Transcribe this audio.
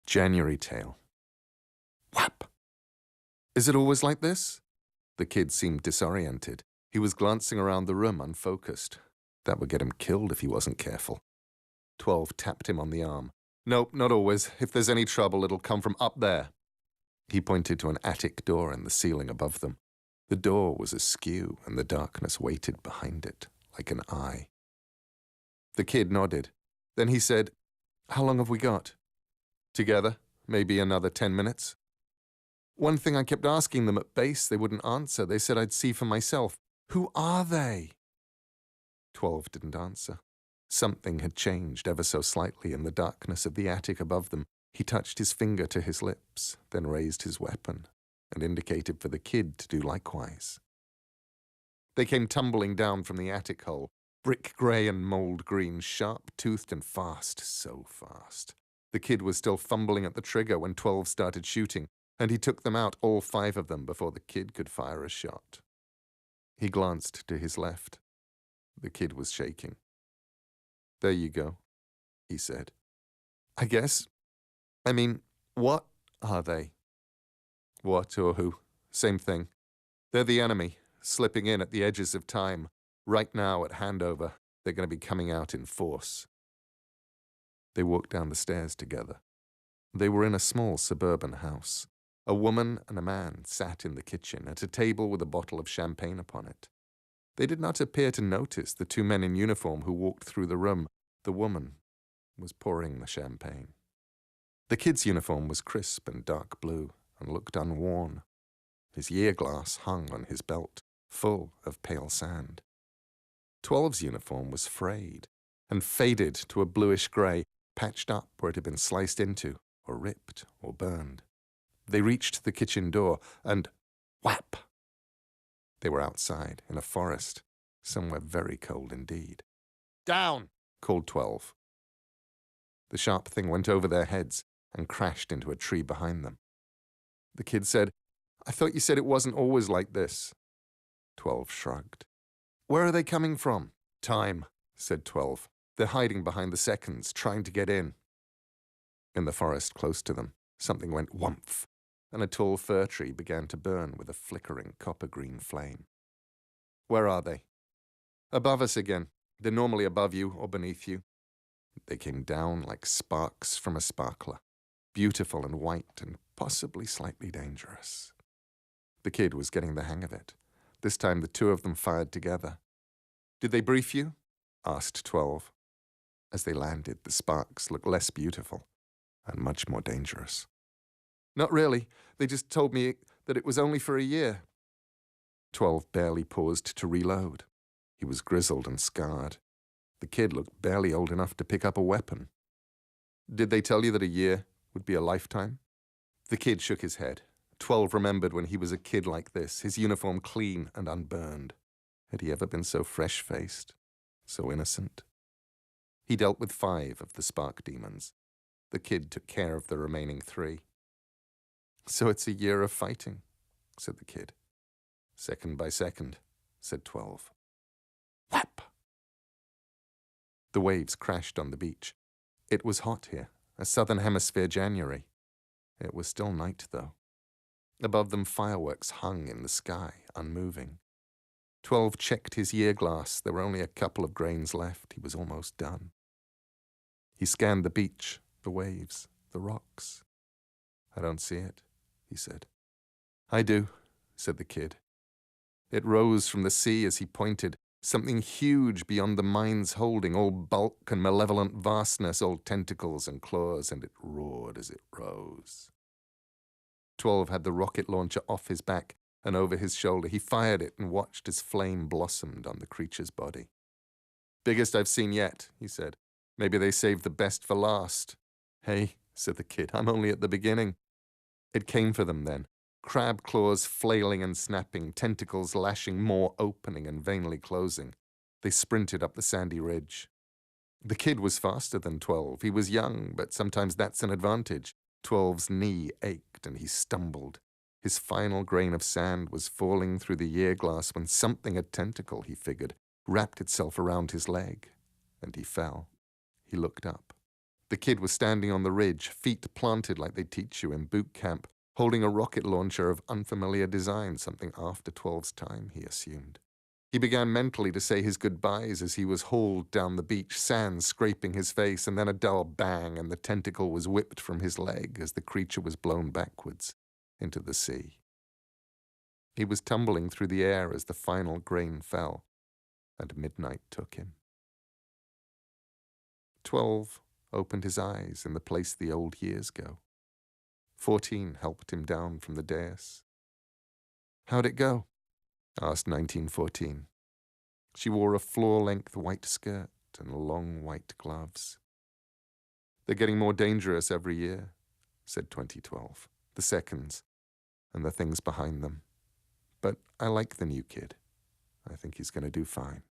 January tale. Whap! Is it always like this? The kid seemed disoriented. He was glancing around the room, unfocused. That would get him killed if he wasn't careful. 12 tapped him on the arm. Nope, not always. If there's any trouble, it'll come from up there. He pointed to an attic door in the ceiling above them. The door was askew, and the darkness waited behind it, like an eye. The kid nodded. Then he said, "How long have we got?" "Together, maybe another 10 minutes. One thing I kept asking them at base, they wouldn't answer. They said I'd see for myself. Who are they?" 12 didn't answer. Something had changed ever so slightly in the darkness of the attic above them. He touched his finger to his lips, then raised his weapon, and indicated for the kid to do likewise. They came tumbling down from the attic hole, brick grey and mould green, sharp-toothed and fast, so fast. The kid was still fumbling at the trigger when 12 started shooting, and he took them out, all 5 of them, before the kid could fire a shot. He glanced to his left. The kid was shaking. "There you go," he said. I mean, what are they?" "What or who? Same thing. They're the enemy, slipping in at the edges of time. Right now, at handover, they're going to be coming out in force." They walked down the stairs together. They were in a small suburban house. A woman and a man sat in the kitchen at a table with a bottle of champagne upon it. They did not appear to notice the 2 men in uniform who walked through the room. The woman was pouring the champagne. The kid's uniform was crisp and dark blue and looked unworn. His year glass hung on his belt, full of pale sand. 12's uniform was frayed and faded to a bluish grey, patched up where it had been sliced into, or ripped, or burned. They reached the kitchen door, and whap! They were outside, in a forest, somewhere very cold indeed. "Down!" called 12. The sharp thing went over their heads and crashed into a tree behind them. The kid said, "I thought you said it wasn't always like this." 12 shrugged. "Where are they coming from?" "Time," said 12. "They're hiding behind the seconds, trying to get in." In the forest close to them, something went whumph, and a tall fir tree began to burn with a flickering copper-green flame. "Where are they?" "Above us again. They're normally above you or beneath you." They came down like sparks from a sparkler, beautiful and white and possibly slightly dangerous. The kid was getting the hang of it. This time the 2 of them fired together. "Did they brief you?" asked 12. As they landed, the sparks looked less beautiful and much more dangerous. "Not really. They just told me that it was only for a year." 12 barely paused to reload. He was grizzled and scarred. The kid looked barely old enough to pick up a weapon. "Did they tell you that a year would be a lifetime?" The kid shook his head. 12 remembered when he was a kid like this, his uniform clean and unburned. Had he ever been so fresh-faced, so innocent? He dealt with 5 of the spark demons. The kid took care of the remaining 3. "So it's a year of fighting," said the kid. "Second by second," said 12. Whap! The waves crashed on the beach. It was hot here, a southern hemisphere January. It was still night, though. Above them fireworks hung in the sky, unmoving. 12 checked his year glass. There were only a couple of grains left. He was almost done. He scanned the beach, the waves, the rocks. "I don't see it," he said. "I do," said the kid. It rose from the sea as he pointed, something huge beyond the mind's holding, all bulk and malevolent vastness, all tentacles and claws, and it roared as it rose. 12 had the rocket launcher off his back and over his shoulder. He fired it and watched as flame blossomed on the creature's body. "Biggest I've seen yet," he said. "Maybe they saved the best for last." "Hey," said the kid, "I'm only at the beginning." It came for them then. Crab claws flailing and snapping, tentacles lashing, more opening and vainly closing. They sprinted up the sandy ridge. The kid was faster than 12. He was young, but sometimes that's an advantage. 12's knee ached and he stumbled. His final grain of sand was falling through the year glass when something, a tentacle, he figured, wrapped itself around his leg, and he fell. He looked up. The kid was standing on the ridge, feet planted like they teach you in boot camp, holding a rocket launcher of unfamiliar design, something after 12's time, he assumed. He began mentally to say his goodbyes as he was hauled down the beach, sand scraping his face, and then a dull bang, and the tentacle was whipped from his leg as the creature was blown backwards into the sea. He was tumbling through the air as the final grain fell, and midnight took him. 12 opened his eyes in the place the old years go. 14 helped him down from the dais. "How'd it go?" asked 1914. She wore a floor-length white skirt and long white gloves. "They're getting more dangerous every year," said 2012. "The seconds, and the things behind them. But I like the new kid. I think he's going to do fine."